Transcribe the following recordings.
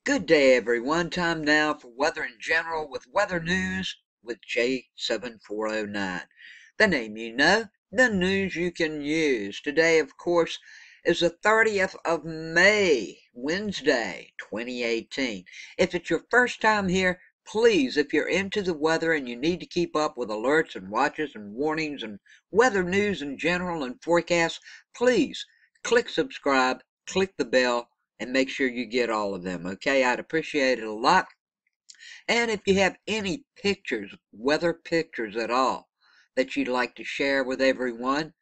Good day, everyone. Time now for Weather in General with Weather News with J7409. The name you know, the news you can use. Today, of course, is the 30th of May, Wednesday, 2018. If it's your first time here, please, if you're into the weather and you need to keep up with alerts and watches and warnings and weather news in general and forecasts, please click subscribe, click the bell, and make sure you get all of them, okay? I'd appreciate it a lot. And if you have any pictures, weather pictures at all, that you'd like to share with everyone,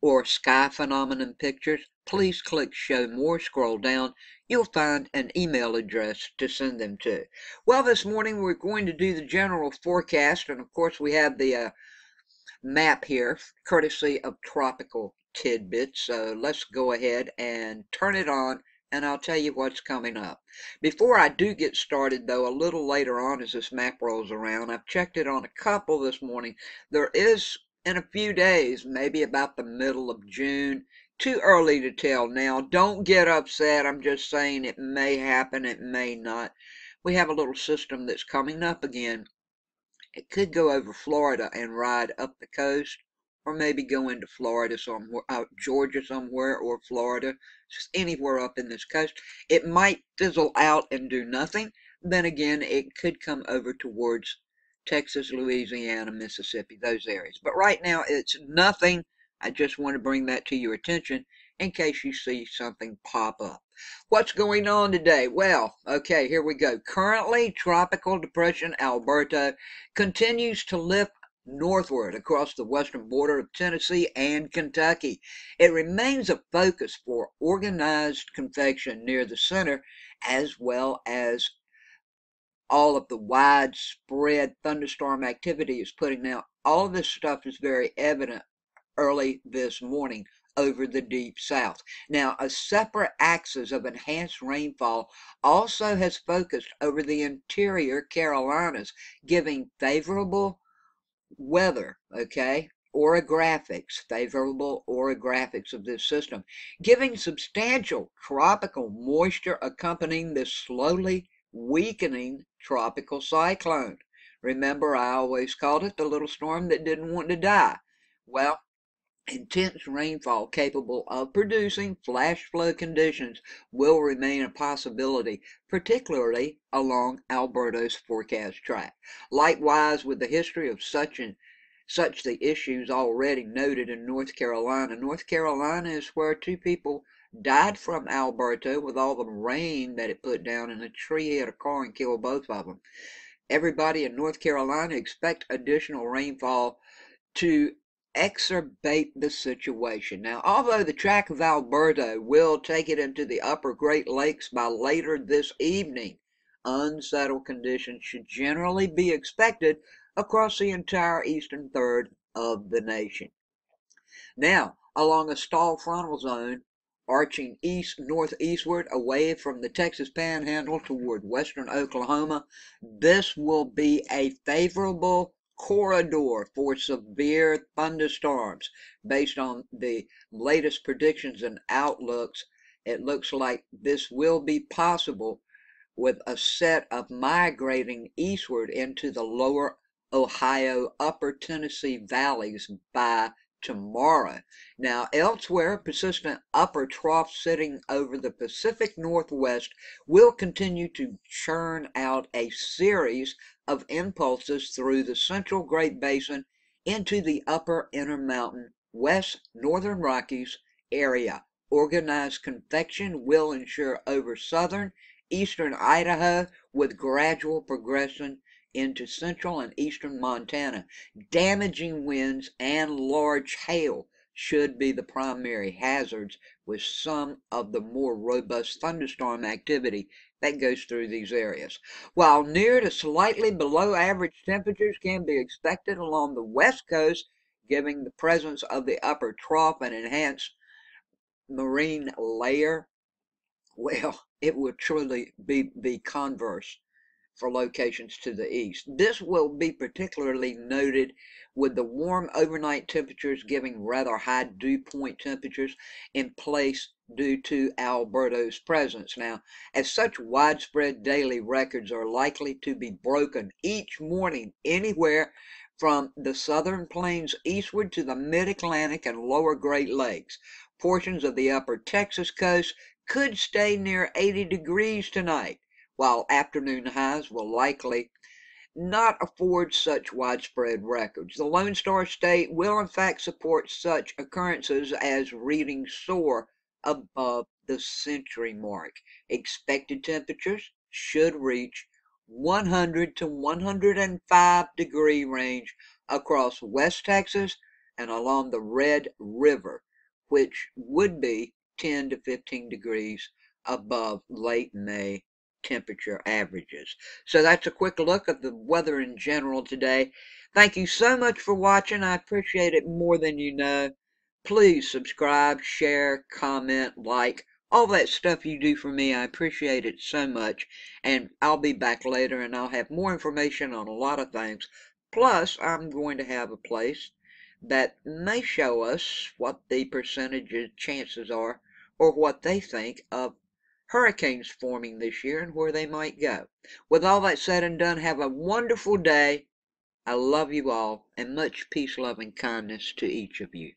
or sky phenomenon pictures, please click Show More, scroll down. You'll find an email address to send them to. Well, this morning we're going to do the general forecast, and of course we have the map here, courtesy of Tropical Tidbits. So let's go ahead and turn it on, and I'll tell you what's coming up. Before I do get started, though, a little later on as this map rolls around, I've checked it on a couple this morning. There is, in a few days, maybe about the middle of June, too early to tell now. Don't get upset. I'm just saying it may happen, it may not. We have a little system that's coming up again. It could go over Florida and ride up the coast, or maybe go into Florida somewhere, Georgia somewhere, or Florida, just anywhere up in this coast. It might fizzle out and do nothing. Then again, it could come over towards Texas, Louisiana, Mississippi, those areas. But right now, it's nothing. I just want to bring that to your attention in case you see something pop up. What's going on today? Well, okay, here we go. Currently, Tropical Depression Alberto continues to lift northward across the western border of Tennessee and Kentucky. It remains a focus for organized convection near the center, as well as all of the widespread thunderstorm activity is putting out. All of this stuff is very evident early this morning over the deep south. Now, a separate axis of enhanced rainfall also has focused over the interior Carolinas, giving favorable weather, okay, favorable orographics of this system, giving substantial tropical moisture accompanying this slowly weakening tropical cyclone. Remember, I always called it the little storm that didn't want to die. Well, intense rainfall capable of producing flash flood conditions will remain a possibility, particularly along Alberto's forecast track. Likewise, with the history of such the issues already noted in North Carolina. North Carolina is where two people died from Alberto with all the rain that it put down, and a tree hit a car and killed both of them. Everybody in North Carolina expect additional rainfall to exacerbate the situation. Now, although the track of Alberto will take it into the upper Great Lakes by later this evening, unsettled conditions should generally be expected across the entire eastern third of the nation. Now, along a stall frontal zone arching northeastward away from the Texas Panhandle toward western Oklahoma, this will be a favorable corridor for severe thunderstorms. Based on the latest predictions and outlooks, it looks like this will be possible with a set of migrating eastward into the lower Ohio, upper Tennessee valleys by tomorrow. Now, elsewhere, persistent upper trough sitting over the Pacific Northwest will continue to churn out a series of impulses through the central Great Basin into the upper Intermountain West Northern Rockies area. Organized convection will ensure over southern eastern Idaho with gradual progression into central and eastern Montana. Damaging winds and large hail should be the primary hazards, with some of the more robust thunderstorm activity that goes through these areas. While near to slightly below average temperatures can be expected along the west coast, giving the presence of the upper trough an enhanced marine layer, well, it would truly be the converse. for locations to the east. This will be particularly noted with the warm overnight temperatures giving rather high dew point temperatures in place due to Alberto's presence. Now, as such widespread daily records are likely to be broken each morning anywhere from the southern plains eastward to the mid-Atlantic and lower Great Lakes. Portions of the upper Texas coast could stay near 80 degrees tonight, while afternoon highs will likely not afford such widespread records. The Lone Star State will in fact support such occurrences as readings soar above the century mark. Expected temperatures should reach 100 to 105 degree range across West Texas and along the Red River, which would be 10 to 15 degrees above late May temperature averages. So that's a quick look at the weather in general today. Thank you so much for watching. I appreciate it more than you know. Please subscribe, share, comment, like, all that stuff you do for me. I appreciate it so much. And I'll be back later and I'll have more information on a lot of things. Plus, I'm going to have a place that may show us what the percentage chances are or what they think of hurricanes forming this year and where they might go. With all that said and done, have a wonderful day. I love you all, and much peace, love, and kindness to each of you.